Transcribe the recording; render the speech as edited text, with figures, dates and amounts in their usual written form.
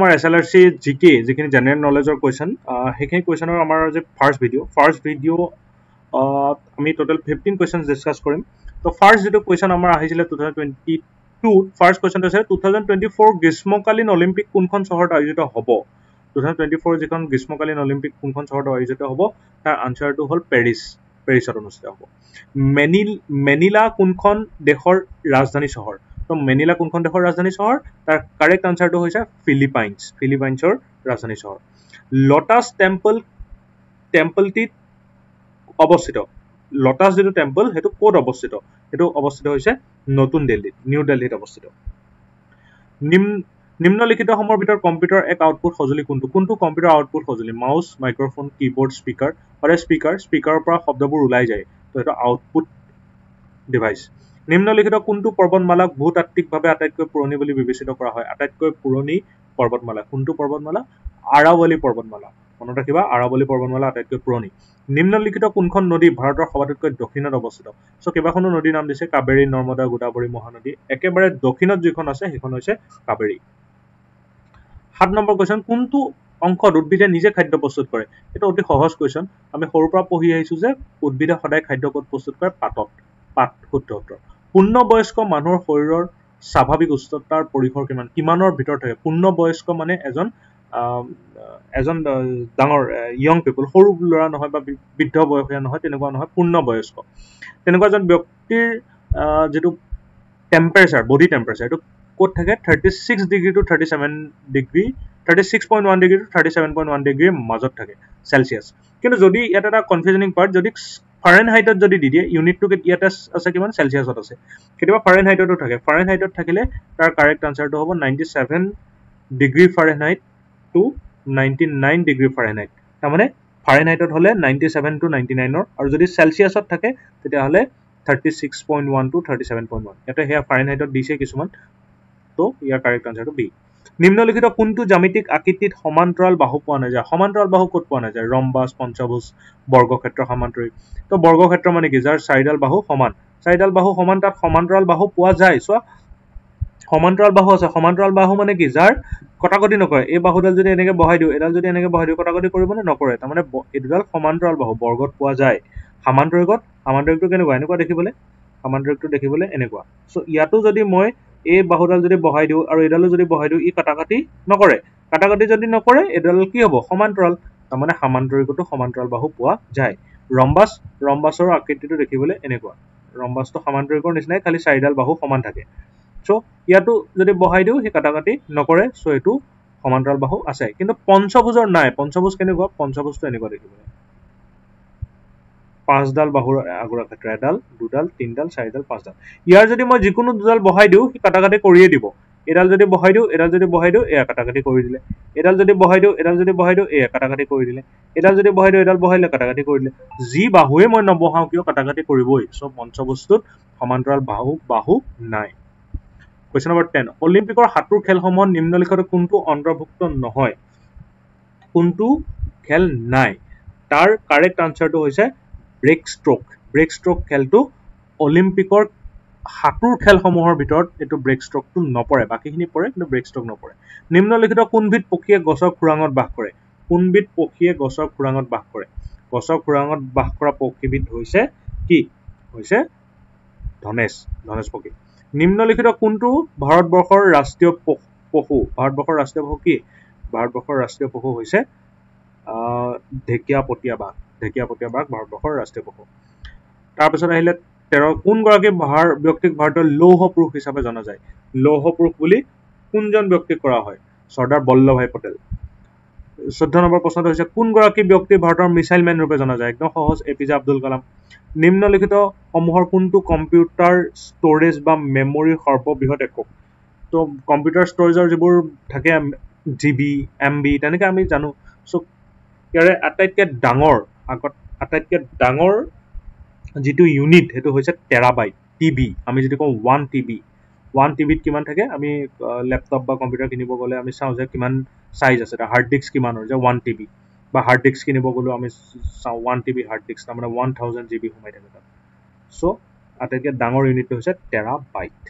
আমাৰ SLRC GK যিখিনি general নলেজৰ question সেইখিনি কুৱেশ্যনৰ আমাৰ যে ফাৰ্ষ্ট ভিডিঅ' আমি টোটেল 15 কুৱেশ্যন ডিছকাছ কৰিম তো ফাৰ্ষ্ট যেটো কুৱেশ্যন আমাৰ আহিছিলে 2022 ফাৰ্ষ্ট কুৱেশ্যনটো আছে 2024 গ্ৰীষ্মকালীন অলিম্পিক কোনখন চহৰত আয়োজিত হ'ব 2024 যিখন গ্ৰীষ্মকালীন অলিম্পিক কোনখন চহৰত আয়োজিত হ'ব তাৰ আনসাৰটো হ'ল পেৰিছত অনুষ্ঠিত হ'ব মেনিলা কোনখন দেশৰ ৰাজধানী চহৰ তো মেনিলা কোনখন দেশৰ ৰাজধানী চহৰ তাৰ কাৰেক্ট আনসাৰটো হৈছে ফিলিপাইন্সৰ ৰাজধানী চহৰ লটাছ টেম্পলটি অৱস্থিত লটাছ যেটো টেম্পল হেতু ক'ত অৱস্থিত হেতু অৱস্থিত হৈছে নিউ দিল্লীত অৱস্থিত নিম্নলিখিত সমূহৰ ভিতৰত কম্পিউটাৰ এক আউটপুট সঁজুলি কোনটো কম্পিউটাৰ আউটপুট সঁজুলি মাউস মাইক্ৰোফোন কিবোৰ্ড স্পিকাৰৰ পৰা শব্দবোৰ ওলাই যায় তো এটা আউটপুট ডিভাইস নিম্নলিখিত কোনটো পৰ্বতমালাক ভূতাত্ত্বিকভাৱে আটাইতকৈ পুৰণি বুলি বিবেচিত কৰা হয় আটাইতকৈ পুৰণি পৰ্বতমালা কোনটো পৰ্বতমালা আৰাৱলী পৰ্বতমালা মনত ৰাখিবা আৰাৱলী পৰ্বতমালা আটাইতকৈ পুৰণি নিম্নলিখিত কোনখন নদী ভাৰতৰ সবাতোকৈ দক্ষিণত অৱস্থিত সো কেইবাখনো নদীৰ নাম দিছে কাবেৰী নৰ্মদা গোদাবৰী মহানদী একেবাৰে দক্ষিণত যিখন আছে সেইখন হৈছে কাবেৰী 7 নম্বৰ কোৱেশ্চন কোনটো অংশত উদ্ভিদে নিজে খাদ্য প্ৰস্তুত কৰে এটা অতি সহজ কোৱেশ্চন আমি সৰুৰ পৰা পঢ়ি আহিছো যে উদ্ভিদে সদায় খাদ্য প্ৰস্তুত কৰে পাত শুদ্ধ উত্তৰ পূৰ্ণবয়স্ক মানুহৰ শৰীৰৰ স্বাভাৱিক উচ্চতাৰ পৰিসৰ কিমানৰ ভিতৰত থাকে পূৰ্ণবয়স্ক মানে এজন ডাঙৰ ইয়ং পিপল সৰু ল'ৰা নহয় বা বৃদ্ধ বয়সীয়া নহয় তেনেকুৱা নহয় পূৰ্ণবয়স্ক তেনেকুৱা এজন ব্যক্তিৰ যেটো টেম্পাৰেচাৰ বডি টেম্পাৰেচাৰ এটো ক'ত থাকে 36 degree to 37 degree 36.1 degree to 37.1 ডিগ্ৰীৰ মাজত থাকে সেলসিয়াস কিন্তু যদি এটা এটা কনফিউজিং পাৰ্ট যদি ফাৰেনহাইটত যদি দি দিয়ে ইউনিটটো ইয়াতে আছে কিমান সেলসিয়াসত আছে কেতিয়াবা ফাৰেনহাইটতো থাকে ফাৰেনহাইটত থাকিলে তাৰ কাৰেক্ট আনসাৰটো হ'ব 97 degree Fahrenheit to 99 degree Fahrenheit তাৰমানে ফাৰেনহাইটত হলে 97 টু 99 ৰ আৰু যদি সেলসিয়াসত থাকে তেতিয়া হলে 36.1 টু 37.1 এটা হেয়া ফাৰেনহাইটত দিছে কিছুমান তো ইয়াৰ কাৰেক্ট আনসাৰটো বি নিম্নলিখিত কোনটো জ্যামিতিক আকৃতিত সমান্তৰাল বাহু পোৱা নাযায় সমান্তৰাল বাহু ক'ত পোৱা নাযায় ৰম্বাস পঞ্চভুজ বৰ্গক্ষেত্ৰ সমান্তৰিক তো বৰ্গক্ষেত্ৰ মানে কি যাৰ চাৰিডাল বাহু সমান তাত সমান্তৰাল বাহু পোৱা যায় সো সমান্তৰাল বাহু আছে সমান্তৰাল বাহু মানে কি যাৰ কটাকটি নকৰে এই বাহুডাল যদি এনেকে বহাই দিও এডাল যদি এনেকে বহাই দিও কটাকটি কৰিব নে নকৰে তাৰ মানে এডাল সমান্তৰাল বাহু বৰ্গত পোৱা যায় সামান্তৰিকটো কেনেকুৱা এনেকুৱা দেখিবলৈ এনেকুৱা সো ইয়াতো যদি মই এই বাহুডাল যদি বহাই দিও আৰু এডালো যদি বহাই দিও ই কটাকটি যদি নকৰে এডাল কি হ'ব সমান্তৰাল তাৰ মানে সামান্তৰিকটো সমান্তৰাল বাহু পোৱা যায় ৰম্বাসৰ আকৃতিটো দেখিবলৈ এনেকুৱা ৰম্বাসটো সমান্তৰিকৰ নিচিনাই খালি চাৰিডাল বাহু সমান থাকে সো ইয়াতো যদি বহাই দিও হি কটাকটি নকৰে সো এটো সমান্তৰাল বাহু আছে কিন্তু পঞ্চভুজৰ নাই পঞ্চভুজ কেনেকুৱা পঞ্চভুজটো এনেকুৱা দেখিবলৈ পাঁচডাল বাহুৰ আগুৰা ক্ষেত্ৰ এডাল দুডাল তিনডাল চাৰিডাল পাঁচডাল ইয়াৰ যদি মই যিকোনো দুডাল বহাই দিও হি কটাকটি কৰিয়ে দিব এডাল যদি বহাই দিও এয়া কটাকটি কৰি দিলে এডাল যদি বহাই দিও এয়া কটাকটি কৰি দিলে এডাল যদি বহাই দিও এডাল বহাইলে কটাকটি কৰি দিলে যি বাহুৱে মই নবহাও কিয় কটাকটি কৰিবই সব পঞ্চভুজটোত সমান্তৰাল বাহু নাই কোৱেশ্চন নম্বৰ 10 অলিম্পিকৰ হাতুৰ খেলসমূহত নিম্নলিখিত কোনটো অন্তৰ্ভুক্ত নহয় কোনটো খেল নাই তাৰ কাৰেক্ট আনসাৰটো হৈছে ব্ৰেক ষ্ট্ৰোক খেলটো অলিম্পিকৰ হাতুৰ খেলসমূহৰ ভিতৰত এটো ব্ৰেক ষ্ট্ৰোকটো নপৰে বাকিখিনি পৰে কিন্তু ব্ৰেক ষ্ট্ৰোক নপৰে নিম্নলিখিত কোনবিধ পক্ষীয়ে গছৰ খুৰাঙত বাস কৰে গছৰ খুৰাঙত বাস কৰা পক্ষীবিধ হৈছে কি হৈছে ধনেশ পক্ষী নিম্নলিখিত কোনটো ভাৰতবৰ্ষৰ ৰাষ্ট্ৰীয় পশু কি ভাৰতবৰ্ষৰ ৰাষ্ট্ৰীয় পশু হৈছে ঢেকিয়াপতীয়া বাঘ ভাৰতবৰ্ষৰ ৰাষ্ট্ৰীয় পশু তাৰ পিছত আহিলে 13 কোন গৰাকী ব্যক্তিক ভাৰতৰ লৌহ পুৰুষ হিচাপে জনা যায় লৌহ পুৰুষ বুলি কোনজন ব্যক্তিক কৰা হয় চৰ্দাৰ বল্লভভাই পটেল 14 নম্বৰ প্ৰশ্নটো হৈছে কোন গৰাকী ব্যক্তি ভাৰতৰ মিসাইল মেন ৰূপে জনা যায় একদম সহজ এপিজে আব্দুল কালাম নিম্নলিখিত সমূহৰ কোনটো কম্পিউটাৰ ষ্টৰেজ বা মেমৰি সৰ্ববৃহৎ একক তো কম্পিউটাৰ ষ্টৰেজৰ যিবোৰ থাকে জিবি এমবি তেনেকৈ আমি জানো সো ইয়াৰে আটাইতকৈ ডাঙৰ যেটো ইউনিট হেতু হৈছে টেৰাবাইট টিবি আমি যদি কওঁ 1 টিবিত কিমান থাকে আমি ল্যাপটপ বা কম্পিউটাৰ কিনিব গলে আমি চাও যে কিমান সাইজ আছে এটা হাৰ্ড ডিস্ক কিমানৰ যে 1 টিবি বা হাৰ্ড ডিস্ক কিনিব গলো আমি চাও 1 টিবি হাৰ্ড ডিস্ক তাৰ মানে 1000 জিবি সোমাই থাকে তাত সো আটাইতকৈ ডাঙৰ ইউনিটটো হৈছে টেৰাবাইট